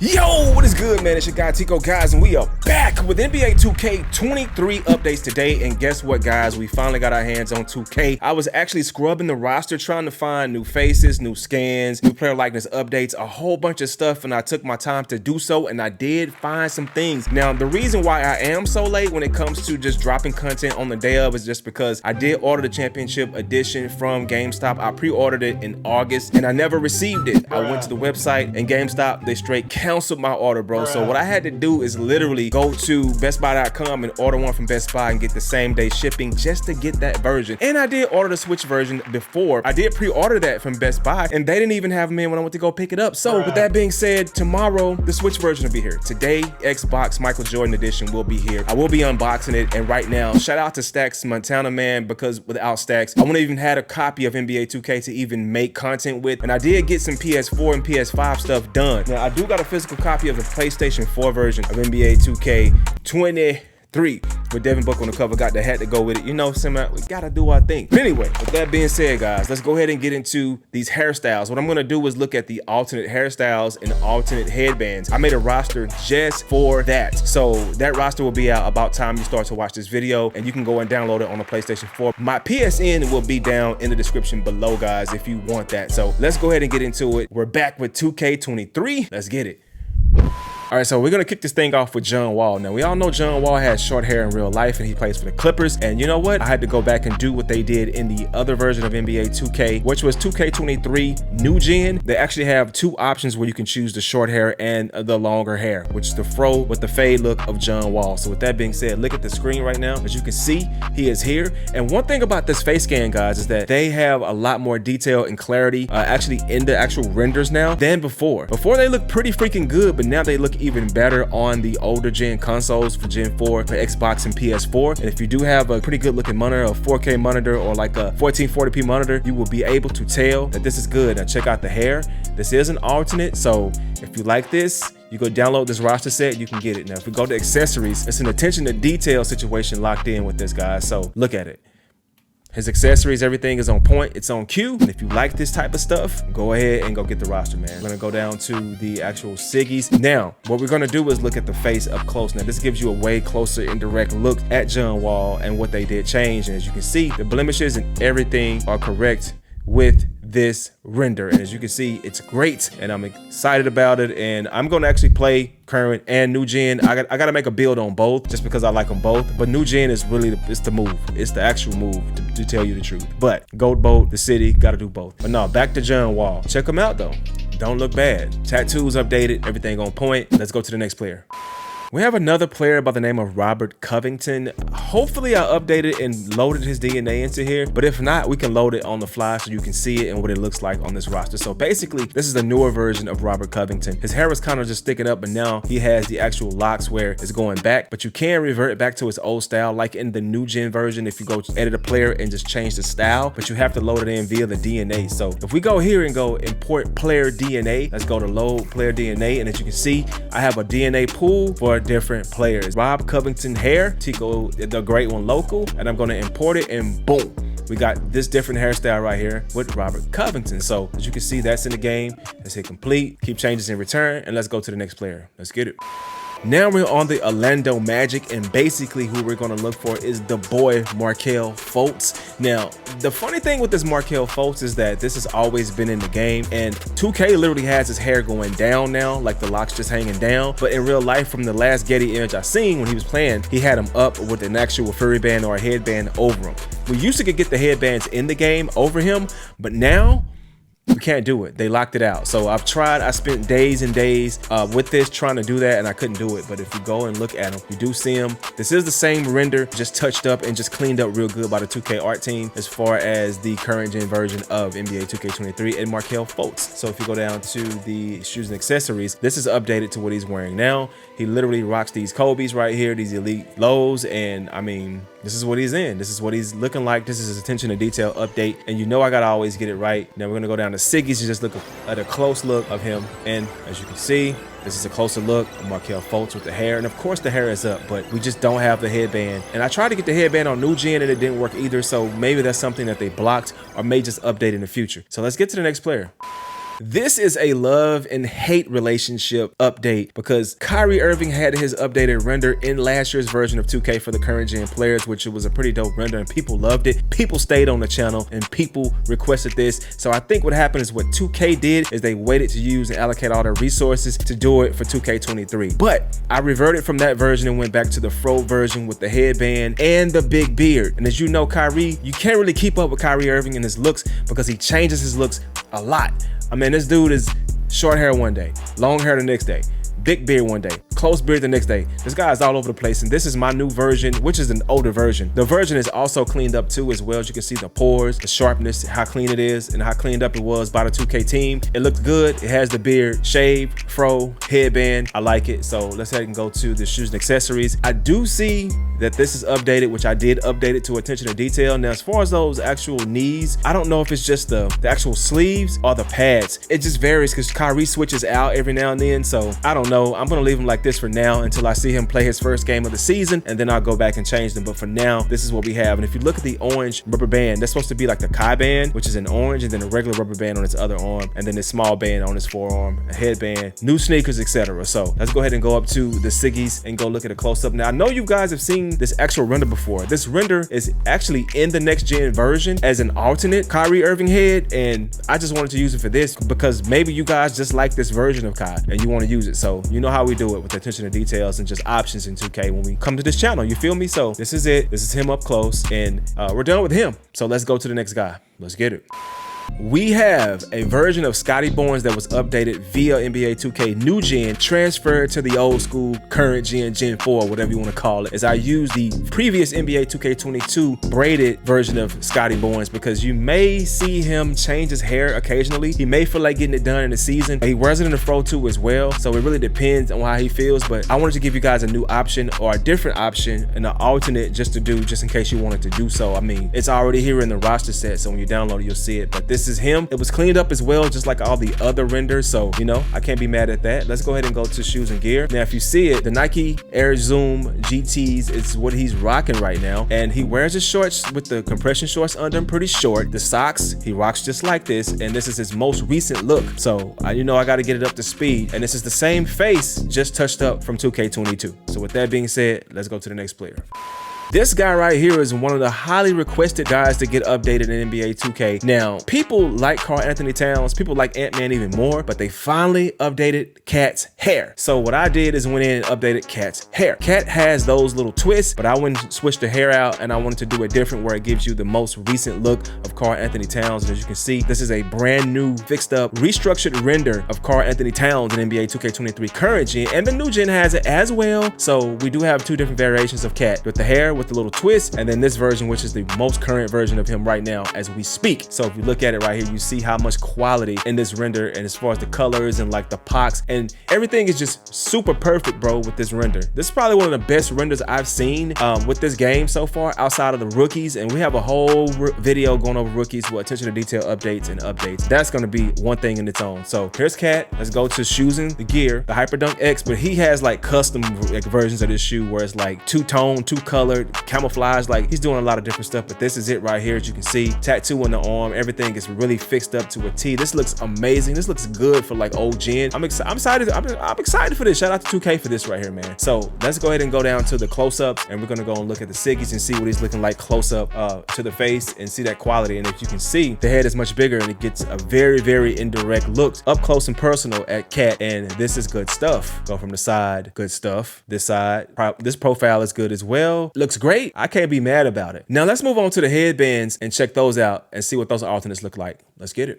Yo, what is good, man? It's your guy Tico, guys, and we are back with NBA 2K23 updates today. And guess what, guys? We finally got our hands on 2K. I was actually scrubbing the roster trying to find new faces, new scans, new player likeness updates, a whole bunch of stuff, and I took my time to do so, and I did find some things. Now, the reason why I am so late when it comes to just dropping content on the day of is just because I did order the championship edition from GameStop. I pre-ordered it in August, and I never received it. I went to the website, and GameStop, they straight canceled my order, bro. So what I had to do is literally go to bestbuy.com and order one from Best Buy and get the same day shipping just to get that version. And I did order the Switch version before. I did pre-order that from Best Buy, and they didn't even have them in when I went to go pick it up. So with that being said, tomorrow the Switch version will be here. Today, Xbox Michael Jordan edition will be here. I will be unboxing it, and right now, shout out to Stacks Montana, man, because without Stacks, I wouldn't even had a copy of NBA 2K to even make content with, and I did get some PS4 and PS5 stuff done. Now, I do got a physical copy of the PlayStation 4 version of NBA 2K23 with Devin Booker on the cover. Got the hat to go with it. You know, we gotta do our thing. But anyway, with that being said, guys, let's go ahead and get into these hairstyles. What I'm gonna do is look at the alternate hairstyles and alternate headbands. I made a roster just for that. So that roster will be out about time you start to watch this video, and you can go and download it on the PlayStation 4. My PSN will be down in the description below, guys, if you want that. So let's go ahead and get into it. We're back with 2K23. Let's get it. All right, so we're gonna kick this thing off with John Wall. Now, we all know John Wall has short hair in real life, and he plays for the Clippers. And you know what? I had to go back and do what they did in the other version of NBA 2K, which was 2K23 New Gen. They actually have two options where you can choose the short hair and the longer hair, which is the fro with the fade look of John Wall. So with that being said, look at the screen right now. As you can see, he is here. And one thing about this face scan, guys, is that they have a lot more detail and clarity actually in the actual renders now than before. Before, they look pretty freaking good, but now they look even better on the older gen consoles for Gen 4, for Xbox and PS4. And if you do have a pretty good looking monitor, a 4K monitor, or like a 1440p monitor, you will be able to tell that this is good. Now check out the hair. This is an alternate, so if you like this, you go download this roster set, you can get it. Now if we go to accessories, it's an attention to detail situation locked in with this, guy. So look at it. His accessories, everything is on point, it's on cue. And if you like this type of stuff, go ahead and go get the roster, man. We're gonna go down to the actual Siggies. Now, what we're gonna do is look at the face up close. Now, this gives you a way closer indirect look at John Wall and what they did change. And as you can see, the blemishes and everything are correct with this render, and as you can see, it's great, and I'm excited about it. And I'm gonna actually play current and new gen. I gotta make a build on both just because I like them both, but new gen is really it's the move. It's the actual move, to tell you the truth. But Gold Boat, the city, gotta do both. But no, back to John Wall. Check them out though, don't look bad. Tattoos updated, everything on point. Let's go to the next player. We have another player by the name of Robert Covington. Hopefully I updated and loaded his DNA into here, but if not, we can load it on the fly so you can see it and what it looks like on this roster. So basically, this is the newer version of Robert Covington. His hair was kind of just sticking up, but now he has the actual locks where it's going back, but you can revert it back to his old style, like in the new gen version, if you go to edit a player and just change the style, but you have to load it in via the DNA. So if we go here and go import player DNA, let's go to load player DNA, and as you can see, I have a DNA pool for different players. Rob Covington hair, TicoDaGreatOne local, and I'm going to import it, and boom, we got this different hairstyle right here with Robert Covington. So as you can see, that's in the game. Let's hit complete, keep changes in return, and let's go to the next player. Let's get it. Now we're on the Orlando Magic, and basically who we're going to look for is the boy Markelle Fultz. Now, the funny thing with this Markelle Fultz is that this has always been in the game, and 2K literally has his hair going down now, like the locks just hanging down. But in real life, from the last Getty image I seen when he was playing, he had him up with an actual furry band or a headband over him. We used to could get the headbands in the game over him, but now we can't do it. They locked it out. So I've tried. I spent days and days with this trying to do that, and I couldn't do it. But if you go and look at them, you do see them. This is the same render, just touched up and just cleaned up real good by the 2K art team as far as the current gen version of NBA 2K23 and Markelle Fultz. So if you go down to the shoes and accessories, this is updated to what he's wearing now. He literally rocks these Kobe's right here, these elite lows, and I mean, this is what he's in. This is what he's looking like. This is his attention to detail update, and you know I gotta always get it right. Now we're gonna go down to Siggy's to just look at a close look of him, and as you can see, this is a closer look of Markelle Fultz with the hair, and of course the hair is up, but we just don't have the headband. And I tried to get the headband on new gen and it didn't work either, so maybe that's something that they blocked or may just update in the future. So let's get to the next player. This is a love and hate relationship update because Kyrie Irving had his updated render in last year's version of 2K for the current gen players, which was a pretty dope render and people loved it. People stayed on the channel and people requested this. So I think what happened is what 2K did is they waited to use and allocate all their resources to do it for 2K23. But I reverted from that version and went back to the Fro version with the headband and the big beard. And as you know, Kyrie, you can't really keep up with Kyrie Irving and his looks because he changes his looks a lot. I mean, this dude is short hair one day, long hair the next day, big beard one day, close beard the next day. This guy is all over the place, and this is my new version, which is an older version. The version is also cleaned up too as well. As you can see the pores, the sharpness, how clean it is, and how cleaned up it was by the 2K team. It looks good. It has the beard, shave, fro, headband. I like it. So let's head and go to the shoes and accessories. I do see that this is updated, which I did update it to attention to detail. Now, as far as those actual knees, I don't know if it's just the actual sleeves or the pads. It just varies because Kyrie switches out every now and then. So I don't know. I'm gonna leave him like this for now until I see him play his first game of the season, and then I'll go back and change them. But for now, this is what we have. And if you look at the orange rubber band, that's supposed to be like the Kai band, which is in orange, and then a regular rubber band on its other arm, and then this small band on his forearm, a headband, new sneakers, etc. So let's go ahead and go up to the Siggies and go look at a close-up. Now, I know you guys have seen this actual render before. This render is actually in the next gen version as an alternate Kyrie Irving head, and I just wanted to use it for this because maybe you guys just like this version of Kai and you want to use it. So you know how we do it with attention to details and just options in 2K when we come to this channel, you feel me? So this is it. This is him up close, and we're done with him. So let's go to the next guy. Let's get it. We have a version of Scotty Barnes that was updated via NBA 2K new gen, transferred to the old school current gen, Gen 4, whatever you want to call it, as I use the previous NBA 2K22 braided version of Scotty Barnes because you may see him change his hair occasionally. He may feel like getting it done in the season. He wears it in the Fro too as well, so it really depends on how he feels, but I wanted to give you guys a new option or a different option and an alternate just to do, just in case you wanted to do so. I mean, it's already here in the roster set, so when you download it, you'll see it, but this is him. It was cleaned up as well, just like all the other renders, so you know, I can't be mad at that. Let's go ahead and go to shoes and gear. Now, if you see it, the Nike Air Zoom GTs is what he's rocking right now, and he wears his shorts with the compression shorts under him, pretty short. The socks, he rocks just like this, and this is his most recent look, so you know I got to get it up to speed, and this is the same face, just touched up from 2K22. So with that being said, let's go to the next player. This guy right here is one of the highly requested guys to get updated in NBA 2K. Now, people like Karl Anthony Towns, people like Ant-Man even more, but they finally updated Cat's hair. So what I did is went in and updated Cat's hair. Cat has those little twists, but I went and switched the hair out, and I wanted to do it different where it gives you the most recent look of Karl Anthony Towns. And as you can see, this is a brand new, fixed up, restructured render of Karl Anthony Towns in NBA 2K23 current gen, and the new gen has it as well. So we do have two different variations of Cat with the hair, with the little twist, and then this version, which is the most current version of him right now as we speak. So if you look at it right here, you see how much quality in this render, and as far as the colors and like the pox and everything is just super perfect, bro, with this render. This is probably one of the best renders I've seen with this game so far outside of the rookies, and we have a whole video going over rookies with attention to detail updates and updates. That's going to be one thing in its own. So here's Cat. Let's go to shoes and the gear, the Hyperdunk X, but he has like custom versions of this shoe where it's like two-tone, two-colored, camouflage, like he's doing a lot of different stuff, but this is it right here. As you can see, tattoo on the arm, everything is really fixed up to a T. This looks amazing. This looks good for like old gen. I'm excited for this. Shout out to 2K for this right here, man. So let's go ahead and go down to the close-ups, and we're gonna go and look at the Siggies and see what he's looking like close up to the face and see that quality. And if you can see, the head is much bigger and it gets a very, very indirect look up close and personal at Cat, and this is good stuff. Go from the side, good stuff. This side, this profile is good as well. Looks great. I can't be mad about it. Now let's move on to the headbands and check those out and see what those alternates look like. Let's get it.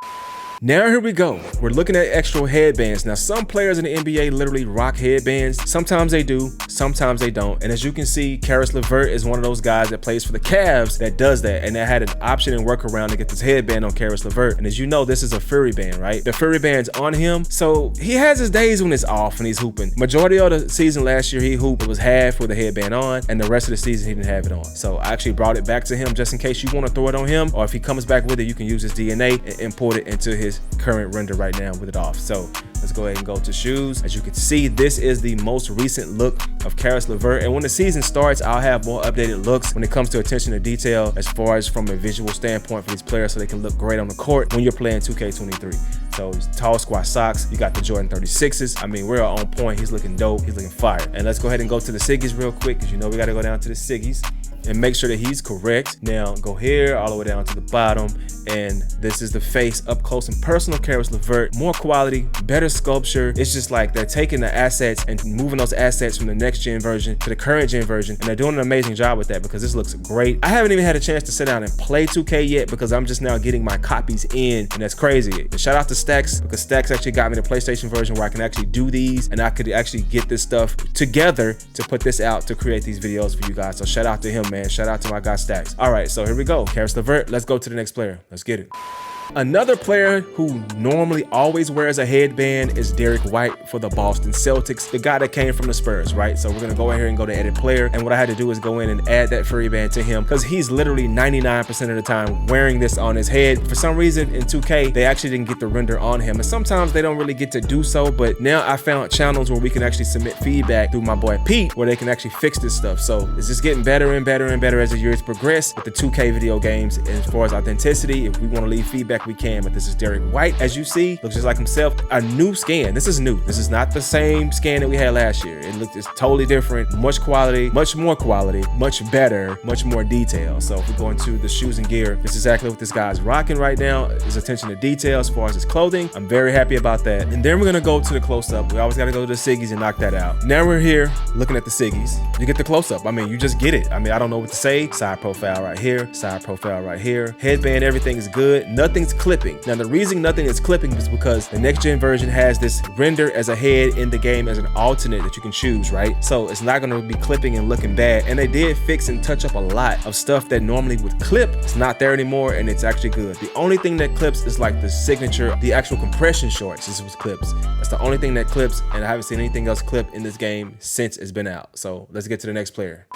Now here we go. We're looking at extra headbands. Now some players in the NBA literally rock headbands. Sometimes they do, sometimes they don't. And as you can see, Caris LeVert is one of those guys that plays for the Cavs that does that. And that had an option and workaround to get this headband on Caris LeVert. And as you know, this is a Fury band, right? The Fury band's on him. So he has his days when it's off and he's hooping. Majority of the season last year, he hooped. It was half with the headband on, and the rest of the season he didn't have it on. So I actually brought it back to him just in case you want to throw it on him, or if he comes back with it, you can use his DNA and import it into his his current render right now with it off. So let's go ahead and go to shoes. As you can see, this is the most recent look of Caris LeVert. And when the season starts, I'll have more updated looks when it comes to attention to detail as far as from a visual standpoint for these players so they can look great on the court when you're playing 2K23. So tall squat socks, you got the Jordan 36s. I mean, we're on point. He's looking dope. He's looking fire. And let's go ahead and go to the Siggies real quick because you know we got to go down to the Siggies and make sure that he's correct. Now go here all the way down to the bottom, and this is the face up close and personal Caris LeVert. More quality, better sculpture. It's just like they're taking the assets and moving those assets from the next gen version to the current gen version, and they're doing an amazing job with that because this looks great. I haven't even had a chance to sit down and play 2K yet because I'm just now getting my copies in, and that's crazy. And shout out to Stacks because Stacks actually got me the PlayStation version where I can actually do these, and I could actually get this stuff together to put this out to create these videos for you guys. So shout out to him, man. Shout out to my guy Stacks. All right, so here we go. Caris LeVert. Let's go to the next player. Let's get it. Another player who normally always wears a headband is Derek White for the Boston Celtics, the guy that came from the Spurs, right? So we're gonna go ahead and go to edit player, and what I had to do is go in and add that furry band to him because he's literally 99% of the time wearing this on his head. For some reason in 2K, they actually didn't get the render on him, and sometimes they don't really get to do so, but now I found channels where we can actually submit feedback through my boy Pete where they can actually fix this stuff. So it's just getting better and better and better as the years progress with the 2K video games. And as far as authenticity, if we want to leave feedback, we can. But this is Derek White, as you see, looks just like himself. A new scan. This is new. This is not the same scan that we had last year. It's totally different. Much quality, much more quality, much better, much more detail. So if we go into the shoes and gear, this is exactly what this guy's rocking right now. His attention to detail as far as his clothing. I'm very happy about that. And then we're gonna go to the close-up. We always gotta go to the Siggies and knock that out. Now we're here looking at the Siggies. You get the close-up. I mean, you just get it. I mean, I don't know what to say. Side profile right here. Side profile right here. Headband, everything is good. Nothing's clipping. Now, the reason nothing is clipping is because the next gen version has this render as a head in the game as an alternate that you can choose, right? So it's not gonna be clipping and looking bad. And they did fix and touch up a lot of stuff that normally would clip. It's not there anymore, and it's actually good. The only thing that clips is like the signature, the actual compression shorts. This was clips. That's the only thing that clips, and I haven't seen anything else clip in this game since it's been out. So let's get to the next player.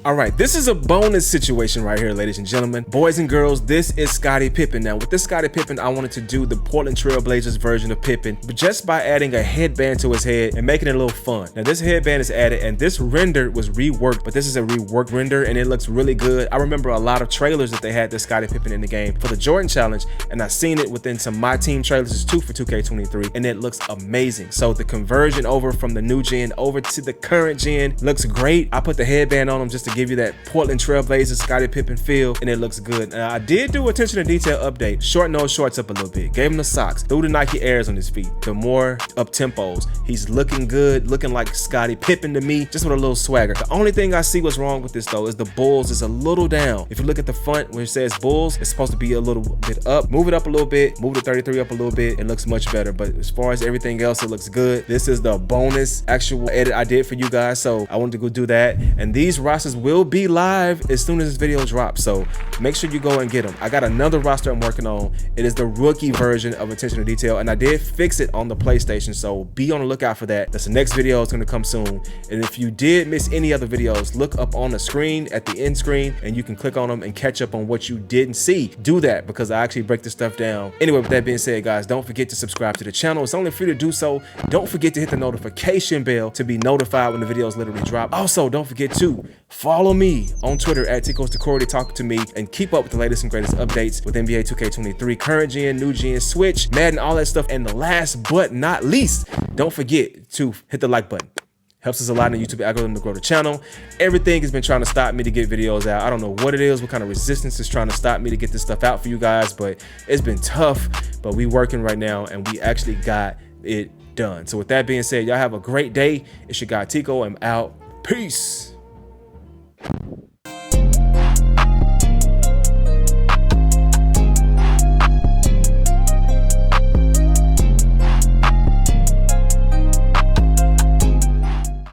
All right, this is a bonus situation right here, ladies and gentlemen. Boys and girls, this is Scottie Pippen. Now, with this Scottie Pippen, I wanted to do the Portland Trail Blazers version of Pippen, but just by adding a headband to his head and making it a little fun. Now, this headband is added, and this render was reworked, but this is a reworked render, and it looks really good. I remember a lot of trailers that they had this Scottie Pippen in the game for the Jordan Challenge, and I've seen it within some My Team trailers too for 2K23, and it looks amazing. So the conversion over from the new gen over to the current gen looks great. I put the headband on him just to give you that Portland Trail Blazers Scottie Pippen feel, and it looks good. Now, I did do attention to detail update. Shorten those shorts up a little bit. Gave him the socks. Threw the Nike Airs on his feet. The more up tempos. He's looking good, looking like Scottie Pippen to me, just with a little swagger. The only thing I see what's wrong with this though is the Bulls is a little down. If you look at the front where it says Bulls, it's supposed to be a little bit up. Move it up a little bit. Move the 33 up a little bit. It looks much better. But as far as everything else, it looks good. This is the bonus actual edit I did for you guys, so I wanted to go do that. And these rosters will be live as soon as this video drops, so make sure you go and get them. I got another roster I'm working on. It is the rookie version of attention to detail, and I did fix it on the PlayStation, so be on the lookout for that. That's the next video. It's going to come soon. And if you did miss any other videos, look up on the screen at the end screen, and you can click on them and catch up on what you didn't see. Do that because I actually break this stuff down. Anyway, with that being said, guys, don't forget to subscribe to the channel. It's only free to do so. Don't forget to hit the notification bell to be notified when the videos literally drop. Also, don't forget to follow me on Twitter at TicoisTocory to talk to me and keep up with the latest and greatest updates with NBA 2K23, current gen, new gen, Switch, Madden, all that stuff. And the last but not least, don't forget to hit the like button. Helps us a lot in the YouTube algorithm to grow the channel. Everything has been trying to stop me to get videos out. I don't know what it is, what kind of resistance is trying to stop me to get this stuff out for you guys, but it's been tough. But we working right now, and we actually got it done. So with that being said, y'all have a great day. It's your guy Tico. I'm out. Peace.